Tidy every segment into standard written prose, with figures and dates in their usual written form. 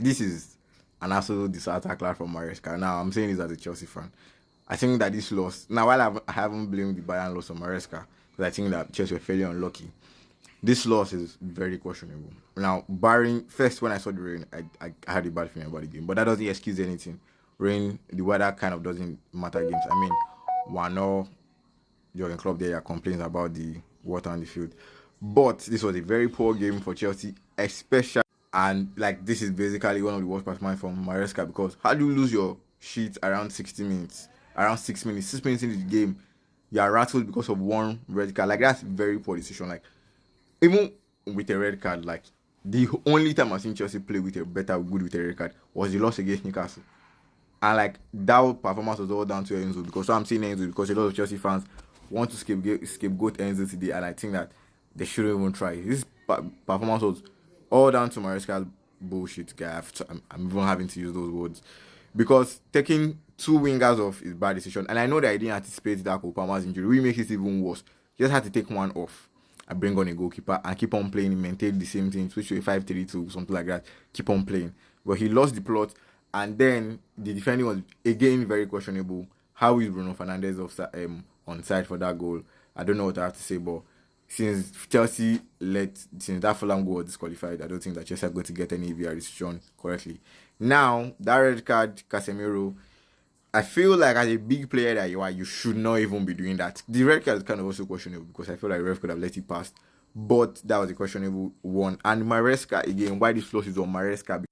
this is an absolute disaster class from Maresca. Now, I'm saying this as a Chelsea fan. I think that this loss, now while I haven't blamed the Bayern loss on Maresca, because I think that Chelsea were fairly unlucky, this loss is very questionable. Now, barring, first when I saw the rain, I had a bad feeling about the game, but that doesn't excuse anything. Rain, the weather kind of doesn't matter games. I mean, one all Jurgen Klopp there complains about the water on the field. But this was a very poor game for Chelsea, especially, and like this is basically one of the worst performances from Maresca, because how do you lose your sheet around 60 minutes, around 6 minutes, 6 minutes into the game, you are rattled because of one red card? Like that's very poor decision. Like even with a red card, like the only time I've seen Chelsea play with a better good with a red card was the loss against Newcastle. And like that performance was all down to Enzo, because so I'm saying Enzo because a lot of Chelsea fans want to scapegoat Enzo today, and I think that they shouldn't even try. This performance was all down to Maresca's bullshit, guy. I'm even having to use those words because taking two wingers off is bad decision, and I know that I didn't anticipate that Kopama's injury. We make it even worse. You just had to take one off and bring on a goalkeeper and keep on playing, maintain the same thing, switch to a 5-3-2, something like that. Keep on playing, but he lost the plot. And then the defending was again very questionable. How is Bruno Fernandes on side for that goal? I don't know what I have to say, but since that Fulham goal was disqualified, I don't think that Chelsea are going to get any VR decision correctly. Now, that red card, Casemiro, I feel like as a big player that you are, you should not even be doing that. The red card is kind of also questionable because I feel like ref could have let it pass. But that was a questionable one. And Maresca, again, why this loss is on Maresca?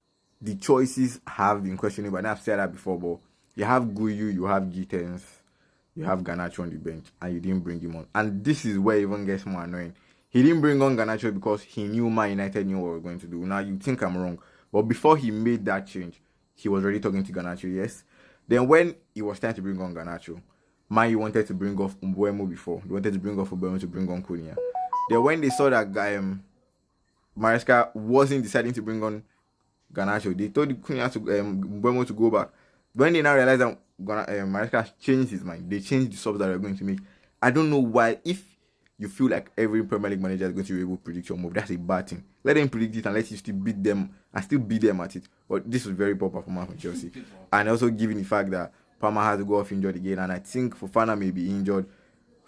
The choices have been questionable, and I've said that before, but you have Guyu, you have Gittens, you have Garnacho on the bench, and you didn't bring him on. And this is where it even gets more annoying. He didn't bring on Garnacho because he knew Man United knew what we were going to do. Now, you think I'm wrong, but before he made that change, he was already talking to Garnacho, yes? Then when it was time to bring on Garnacho, Man, you wanted to bring off Mbuemo before. They wanted to bring off Mbuemo to bring on Cunha. Then when they saw that guy, Maresca wasn't deciding to bring on Garnacho, they told Cunha to Mbuemo to go back. When they now realized that Maresca changed his mind, they changed the subs that they're going to make. I don't know why. If you feel like every Premier League manager is going to be able to predict your move, that's a bad thing. Let them predict it and let you still beat them and still beat them at it. But this was very poor performance from Chelsea. And also given the fact that Palmer has to go off injured again, and I think Fofana may be injured.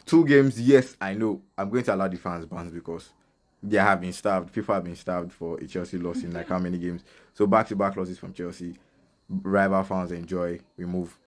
2 games, yes, I know. I'm going to allow the fans bans because they have been starved. People have been starved for a Chelsea loss in like how many games? So back-to-back losses from Chelsea. Rival fans enjoy. We move.